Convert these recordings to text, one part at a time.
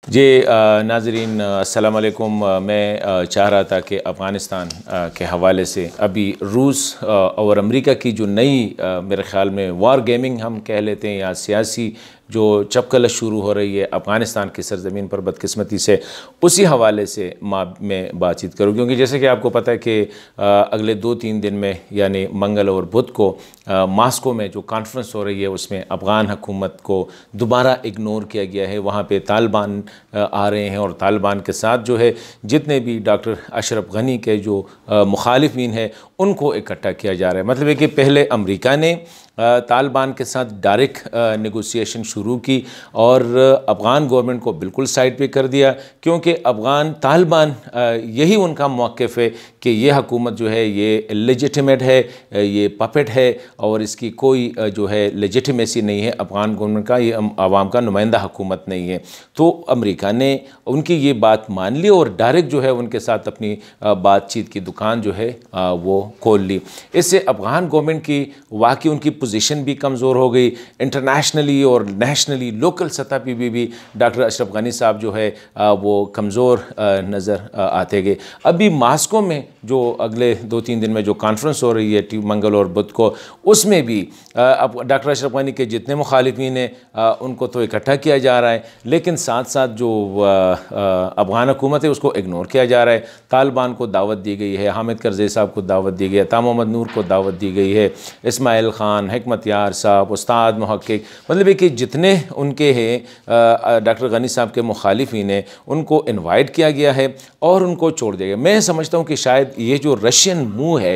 जी नाज़रीन अस्सलाम वालेकुम। मैं चाह रहा था कि अफ़गानिस्तान के हवाले से अभी रूस और अमेरिका की जो नई मेरे ख़्याल में वार गेमिंग हम कह लेते हैं या सियासी जो चपकलश शुरू हो रही है अफ़गानिस्तान की सरज़मीन पर बदकिस्मती से, उसी हवाले से मैं बातचीत करूँ, क्योंकि जैसे कि आपको पता है कि अगले 2-3 दिन में यानी मंगल और बुध को मास्को में जो कॉन्फ्रेंस हो रही है उसमें अफ़गान हुकूमत को दोबारा इग्नोर किया गया है। वहाँ पे तालिबान आ रहे हैं और तालिबान के साथ जो है जितने भी डॉक्टर अशरफ गनी के जो मुखालिफिन हैं उनको इकट्ठा किया जा रहा है। मतलब है कि पहले अमेरिका ने तालिबान के साथ डायरेक्ट नेगोशिएशन शुरू की और अफ़गान गवर्नमेंट को बिल्कुल साइड पे कर दिया, क्योंकि अफ़गान तालिबान यही उनका मौक़िफ़ है कि ये हुकूमत जो है ये लेजिटिमेट है, ये पपेट है और इसकी कोई जो है लेजिटिमेसी नहीं है अफ़गान गवर्नमेंट का, ये आवाम का नुमाइंदा हुकूमत नहीं है। तो अमेरिका ने उनकी ये बात मान ली और डायरेक्ट जो है उनके साथ अपनी बातचीत की दुकान जो है वो खोल ली। इससे अफ़गान गवर्नमेंट की वाकई उनकी पोजीशन भी कमज़ोर हो गई। इंटरनेशनली और नेशनली लोकल सतह पे भी डॉक्टर अशरफ गनी साहब जो है वो कमज़ोर नज़र आते गए। अभी मास्को में जो अगले 2-3 दिन में जो कॉन्फ्रेंस हो रही है मंगल और बुध को, उसमें भी अब डॉक्टर अशरफ गनी के जितने मुखालिफिन हैं उनको तो इकट्ठा किया जा रहा है, लेकिन साथ साथ जो अफ़गान हुकूमत है उसको इग्नोर किया जा रहा है। तालिबान को दावत दी गई है, हामिद करज़ई साहब को दावत दी गई है, ता मोहम्मद नूर को दावत दी गई है, इस्माइल ख़ान, हिकमत यार साहब, उस्ताद मुहक्किक, मतलब है कि जितने उनके हैं डॉक्टर गनी साहब के मुखालिफिन हैं उनको इन्वाइट किया गया है और उनको छोड़ दिया गया। मैं समझता हूँ कि शायद ये जो रशियन मूव है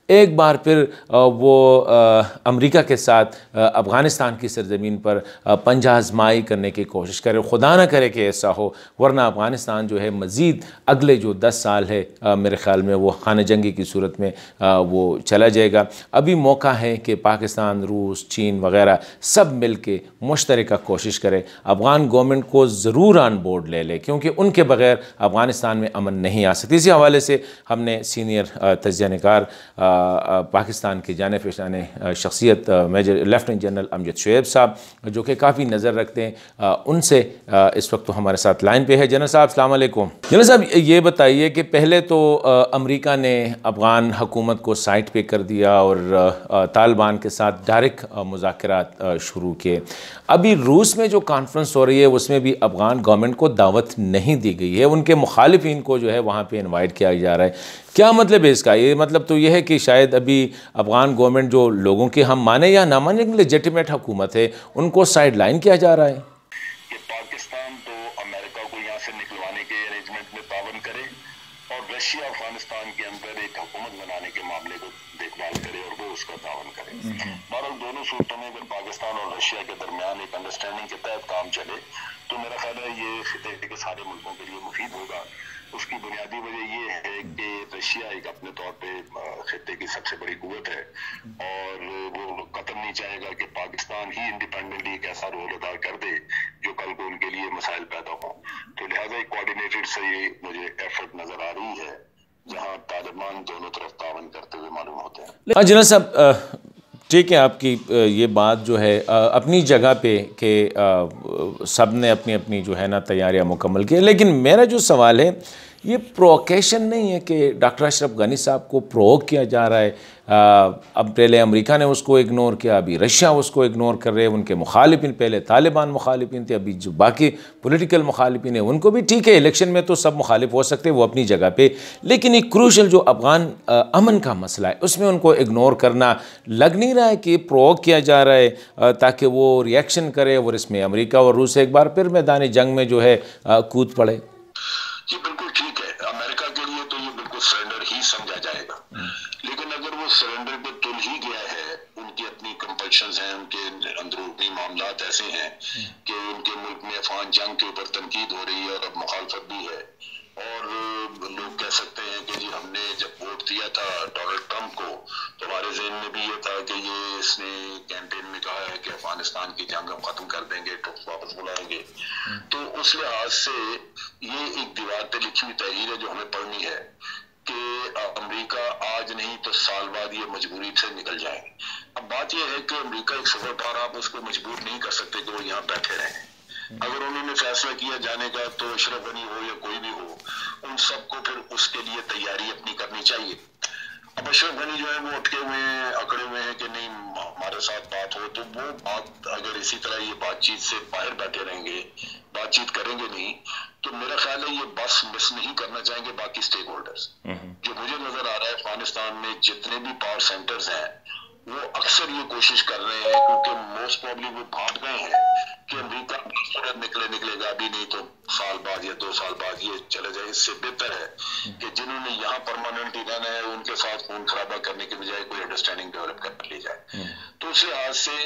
एक बार फिर वो अमेरिका के साथ अफ़गानिस्तान की सरज़मीन पर पंजा आज़माई करने की कोशिश करे। खुदा ना करे कि ऐसा हो, वरना अफ़गानिस्तान जो है मज़ीद अगले जो 10 साल है मेरे ख़्याल में वो खाना जंगी की सूरत में वो चला जाएगा। अभी मौका है कि पाकिस्तान, रूस, चीन वग़ैरह सब मिल के मुश्तरका कोशिश करें, अफ़गान गवर्नमेंट को ज़रूर ऑन बोर्ड ले लें, क्योंकि उनके बग़ैर अफ़गानिस्तान में अमन नहीं आ सकती। इसी हवाले से हमने सीनियर तज्ज़िया निगार पाकिस्तान की जाने पहचाने शख्सियत major lieutenant general Amjad Shoaib sahab जो कि काफ़ी नज़र रखते हैं, उनसे इस वक्त तो हमारे साथ लाइन पे है। जनरल साहब अस्सलाम वालेकुम। जनरल साहब ये बताइए कि पहले तो अमेरिका ने अफ़गान हुकूमत को साइड पे कर दिया और तालिबान के साथ डायरेक्ट मुज़ाकरात शुरू किए। अभी रूस में जो कॉन्फ्रेंस हो रही है उसमें भी अफ़गान गवर्नमेंट को दावत नहीं दी गई है, उनके मुखालिफिन को जो है वहाँ पर इन्वाइट किया जा रहा है। क्या मतलब है इसका? ये मतलब तो ये है कि शायद अभी अफ़गान गवर्नमेंट जो लोगों की हम माने या ना माने लेजिटिमेट हुकूमत है उनको साइड लाइन किया जा रहा है। कि पाकिस्तान तो अमेरिका को यहाँ से निकलवाने के अरेंजमेंट में तावन करे और रशिया अफगानिस्तान के अंदर एक हुकूमत बनाने के मामले को देखभाल करे और वो उसका तावन करे। बहरहाल दोनों सूरतों में अगर पाकिस्तान और रशिया के दरमियान एक अंडरस्टैंडिंग के तहत काम चले तो मेरा ख्याल है ये खिते के सारे मुल्कों के लिए मुफीद होगा। उसकी बुनियादी वजह ये है कि रशिया एक अपने तौर पे खिते की सबसे बड़ी कुव्वत है और वो कतई नहीं चाहेगा कि पाकिस्तान ही इंडिपेंडेंटली एक ऐसा रोल अदा कर दे जो कल को उनके लिए मसाइल पैदा हो। तो लिहाजा एक कोऑर्डिनेटेड सही मुझे एफर्ट नजर आ रही है जहां तालिबान दोनों तरफ तावन करते हुए मालूम होते हैं। हाँ जनरल साहब, ठीक है, आपकी ये बात जो है अपनी जगह पे कि सब ने अपनी अपनी जो है ना तैयारियां मुकम्मल की, लेकिन मेरा जो सवाल है ये प्रोवोकेशन नहीं है कि डॉक्टर अशरफ गनी साहब को प्रोवोक किया जा रहा है। अब पहले अमेरिका ने उसको इग्नोर किया, अभी रशिया उसको इग्नोर कर रहे हैं, उनके मुखालिफिन पहले तालिबान मुखालिफिन थे, अभी जो बाकी पॉलिटिकल मुखालिफिन है उनको भी ठीक है, इलेक्शन में तो सब मुखालिफ हो सकते हैं वो अपनी जगह पे, लेकिन एक क्रूशल जो अफ़गान अमन का मसला है उसमें उनको इग्नोर करना लग नहीं रहा है कि प्रोवोक किया जा रहा है ताकि वो रिएक्शन करे और इसमें अमेरिका और रूस एक बार फिर मैदान जंग में जो है कूद पड़े। ये बिल्कुल ठीक है, अमेरिका के लिए तो ये बिल्कुल सरेंडर ही समझा जाएगा, लेकिन अगर वो सरेंडर पे तुल ही गया है, उनकी अपनी कंपल्शंस हैं, उनके अंदरूनी मामलात ऐसे हैं कि उनके मुल्क में अफगान जंग के ऊपर तनकीद हो रही है और अब मुखालफत भी है और लोग कह सकते हैं कि जी हमने जब वोट दिया था डोनाल्ड ट्रंप को तो हमारे ज़हन में भी ये था कि ये इसने कैंपेन में कहा है कि अफगानिस्तान की जंग हम खत्म कर देंगे, ट्रुप्स वापस बुलाएंगे। तो उस लिहाज से ये एक दीवार पे लिखी हुई तहरीर है जो हमें पढ़नी है कि अमेरिका आज नहीं तो साल बाद ये मजबूरी से निकल जाएंगे। अब बात यह है कि अमेरिका एक सुपर पावर, आप उसको मजबूर नहीं कर सकते कि वो यहाँ बैठे रहें। अगर उन्होंने फैसला किया जाने का तो अशरफ गनी हो या कोई भी हो, उन सबको फिर उसके लिए तैयारी अपनी करनी चाहिए। अब अशरफ गनी जो है वो अटके हुए हैं, अकड़े हुए हैं कि नहीं हमारे साथ बात हो, तो वो बात अगर इसी तरह ये बातचीत से बाहर बैठे रहेंगे, बातचीत करेंगे नहीं, तो मेरा ख्याल है ये बस मिस नहीं करना चाहेंगे बाकी स्टेक होल्डर्स। जो मुझे नजर आ रहा है अफगानिस्तान में जितने भी पावर सेंटर्स हैं वो अक्सर ये कोशिश कर रहे हैं, क्योंकि मोस्ट प्रॉब्ली वो भाग गए हैं कि अमेरिका निकलेगा अभी नहीं तो साल बाद या 2 साल बाद ये चले जाए। इससे बेहतर है कि जिन्होंने यहाँ परमानेंटली रहना है उनके साथ खून खराबा करने के बजाय कोई अंडरस्टैंडिंग डेवलप कर ली जाए। तो उस लिहाज से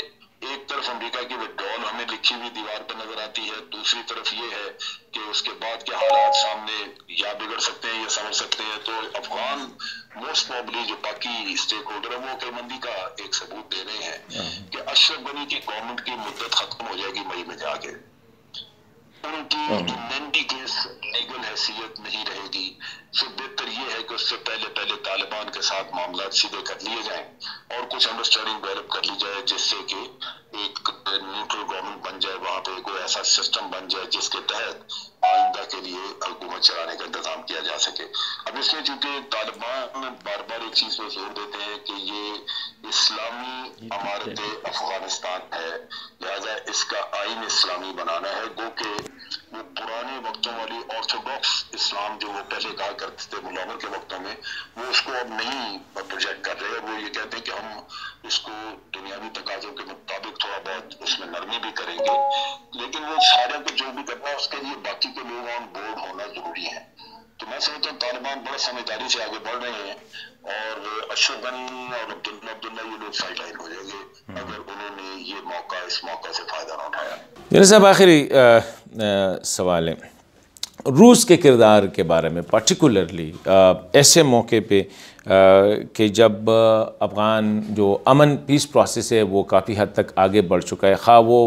एक तरफ अमेरिका की विड्रॉल हमें लिखी हुई दीवार पर नजर आती है, दूसरी तरफ ये है कि उसके बाद के हालात सामने या बिगड़ सकते हैं या समझ सकते हैं। तो अफगान मोस्ट प्रॉब्ली जो बाकी स्टेक होल्डर है वो अक्लमंदी का एक सबूत दे रहे हैं कि अशरफ गनी की गवर्नमेंट की मुद्दत खत्म हो जाएगी मई में जाके, उनकी इम्यूनिटी केस लीगल हैसियत नहीं रहेगी। सो बेहतर ये है कि उससे पहले पहले तालिबान के साथ मामला सीधे कर लिए जाएं और कुछ अंडरस्टैंडिंग डेवलप कर ली जाए, जिससे कि एक न्यूट्रल गवर्नमेंट बन जाए, वहां पे कोई ऐसा सिस्टम बन जाए जिसके तहत आइंदा के लिए हुकूमत चलाने का इंतजाम किया जा सके। अब इसमें चूंकि तालिबान बार बार एक चीज पर जोर देते हैं कि ये इस्लामी अमारत अफगानिस्तान है, लिहाजा इसका आइन इस्लामी बनाना है, गो के वो पुराने वक्तों वाली ऑर्थोडॉक्स इस्लाम जो वो पहले कहा करते थे मुल्ला उमर के वक्तों में, वो उसको अब नहीं प्रोजेक्ट कर रहे हैं। वो ये कहते हैं कि हम इसको दुनियावी तकाजों के मुताबिक थोड़ा बहुत उसमें नरमी भी करेंगे, लेकिन वो सारे को जो भी करना है उसके लिए बाकी के लोग ऑन बोर्ड होना जरूरी है। तो मैं समझता हूँ तालिबान बड़ा समझदारी से आगे बढ़ रहे हैं और अशरफ गनी और अब्दुल्ला ये लोग साइडलाइन हो जाएंगे अगर उन्होंने ये मौका इस मौका से फायदा ना उठाया। मेरे साहब आखिरी सवाल है रूस के किरदार के बारे में, पर्टिकुलरली ऐसे मौके पे कि जब अफ़गान जो अमन पीस प्रोसेस है वो काफ़ी हद तक आगे बढ़ चुका है, खा वो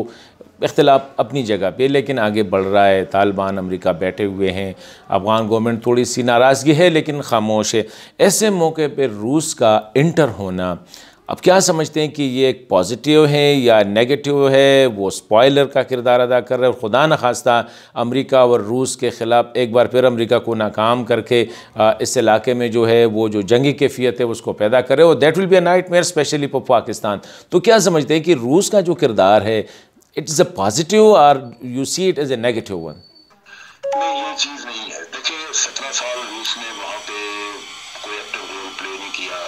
इख्तिलाफ अपनी जगह पे लेकिन आगे बढ़ रहा है, तालिबान अमेरिका बैठे हुए हैं, अफ़गान गवर्नमेंट थोड़ी सी नाराज़गी है लेकिन खामोश है, ऐसे मौके पे रूस का इंटर होना अब क्या समझते हैं कि ये एक पॉजिटिव है या नेगेटिव है? वो स्पॉइलर का किरदार अदा कर रहे हैं और खुदा न खास्ता अमेरिका और रूस के ख़िलाफ़ एक बार फिर अमेरिका को नाकाम करके इस इलाके में जो है वो जो जंगी कैफियत है उसको पैदा करे और that will be a nightmare specially for Pakistan. तो क्या समझते हैं कि रूस का जो किरदार है इट इज़ अ पॉजिटिव और you see it as a negative one? नहीं, ये चीज़ नहीं है। देखिए 17 साल रूस ने वहाँ पे कोई एक्टिव रोल प्ले नहीं किया,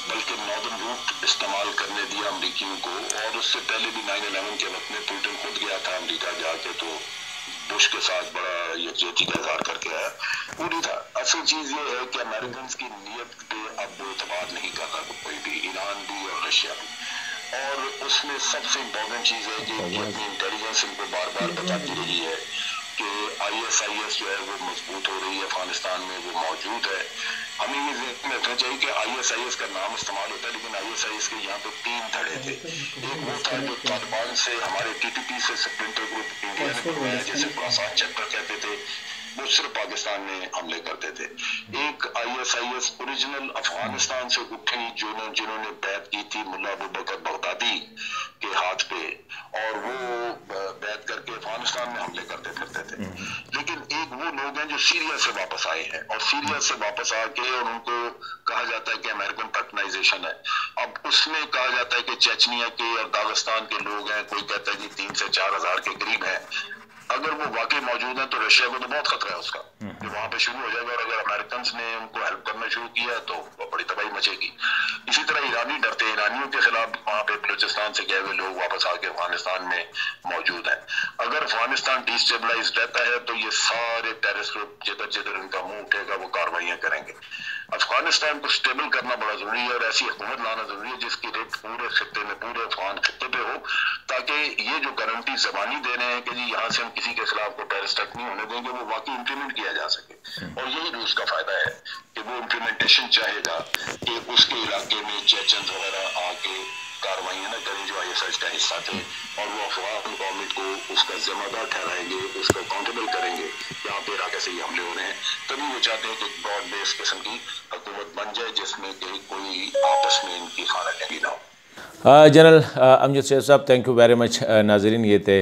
बल्कि नॉर्दर्न रूट इस्तेमाल करने दिया अमरीकियों को। और उससे पहले भी 9/11 के वक्त में पुतिन खुद गया था अमरीका जाके, तो बुश के साथ बड़ा यकजहती का इजहार करके आया, वो नहीं था। असल चीज ये है कि अमेरिकन की नीयत पे अब एतबार नहीं कर रहा कोई भी, ईरान भी और रशिया भी। और उसमें सबसे इम्पोर्टेंट चीज है कि अपनी इंटेलिजेंस इनको बार बार बताती रही है कि ISIS जो है वो मजबूत हो रही है अफगानिस्तान में, वो मौजूद है। हमें ये ज़हन में रखना चाहिए कि ISIS का नाम इस्तेमाल होता है, लेकिन ISIS के यहाँ पे 3 धड़े थे। एक वो था जो तालिबान से, हमारे TTP से स्प्लिंटर ग्रुप इंडिया ने बनवाया, जैसे खुरासान चैप्टर कहते थे, वो सिर्फ पाकिस्तान में हमले करते थे। एक ISIS ओरिजिनल अफगानिस्तान से उठी जिन्होंने बैत की थी मुल्ला अबू बकर बगदादी के हाथ पे, और वो बैत करके अफगानिस्तान में हमले करते फिरते थे। लेकिन एक वो लोग हैं जो सीरिया से वापस आए हैं, और सीरिया से वापस आके और उनको कहा जाता है कि अमेरिकन पैटर्नाइजेशन है। अब उसमें कहा जाता है कि चेचनिया के और दागिस्तान के लोग हैं, कोई कहता है कि 3 से 4 हज़ार के करीब है। अगर वो वाकई मौजूद है तो रशिया को तो बहुत खतरा है उसका कि वहां पे शुरू हो जाएगा, और अगर अमेरिकन ने उनको हेल्प करना शुरू किया तो बड़ी तबाही मचेगी। इसी तरह ईरानी डरते हैं, ईरानियों के खिलाफ वहां पे बलूचिस्तान से गए हुए लोग वापस आके अफगानिस्तान में मौजूद हैं। अगर अफगानिस्तान डिस्टेबलाइज रहता है तो ये सारे टेररिस्ट ग्रुप जिधर जिधर उनका मुंह उठेगा वो कार्रवाइयां करेंगे। अफगानिस्तान को स्टेबल करना बड़ा जरूरी है और ऐसी हुकूमत लाना जरूरी है जिसकी रेट पूरे खित्ते में, पूरे अफगान खित्ते पे हो, ताकि ये जो गारंटी जबानी दे रहे हैं कि जी यहाँ से हम किसी के खिलाफ को टेररिस्ट अटैक नहीं होने देंगे, वो वाकई इम्प्लीमेंट किया जा सके। और यही रूस का फायदा है कि वो इम्प्लीमेंटेशन चाहेगा कि उसके इलाके में चेचन वगैरह आके कार्रवाइयां न करें जो ISIS का हिस्सा थे, और वो अफगान गवर्नमेंट को उसका जिम्मेदार ठहराएंगे, उसको अकाउंटेबल करेंगे यहाँ पे इलाके से ये हमले हो रहे हैं। तभी वो चाहते हैं कि ब्रॉड बेस किस्म की हुकूमत बन जाए जिसमें कि कोई आपस में इनकी खाना जंगी ना हो। जनरल अमजद शैफ साहब, थैंक यू वेरी मच। नाजरीन, ये थे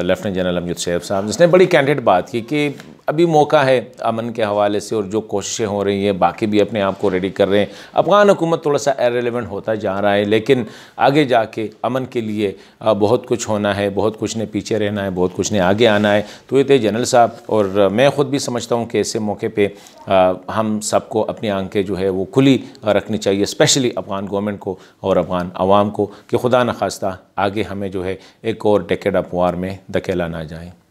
लेफ्टिनेंट जनरल अमजद शैफ साहब, जिसने बड़ी कैंडिड बात की कि अभी मौका है अमन के हवाले से, और जो कोशिशें हो रही हैं बाकी भी अपने आप को रेडी कर रहे हैं। अफ़गान हुकूमत थोड़ा सा इररिलेवेंट होता जा रहा है, लेकिन आगे जाके अमन के लिए बहुत कुछ होना है, बहुत कुछ ने पीछे रहना है, बहुत कुछ ने आगे आना है। तो ये थे जनरल साहब, और मैं ख़ुद भी समझता हूँ कि ऐसे मौके पर हम सबको अपनी आंखें जो है वो खुली रखनी चाहिए, स्पेशली अफ़गान गवर्नमेंट को और अफ़गान आवाम को, कि खुदा न खास्ता आगे हमें जो है एक और डेकेड ऑफ वार में धकेला ना जाए।